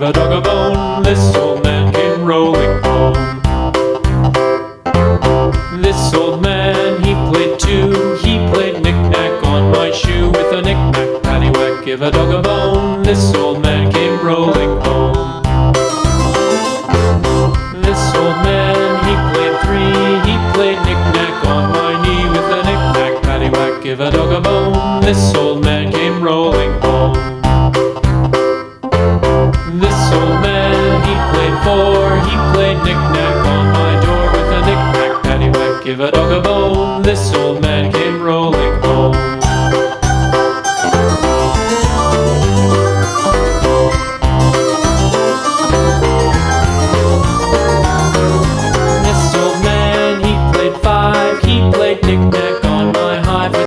give a dog a bone. This old man came rolling home. This old man, he played too. He played knick-knack on my shoe. With a knick-knack, paddywhack, give a dog a bone. This old man came rolling home. This old man, he played three. He played knick-knack on my knee. With a knick-knack, paddywhack, give a dog a bone. This old man came rolling home. This old man, he played four. He played knick-knack on my door. With a knick-knack, paddywhack, give a dog a bone.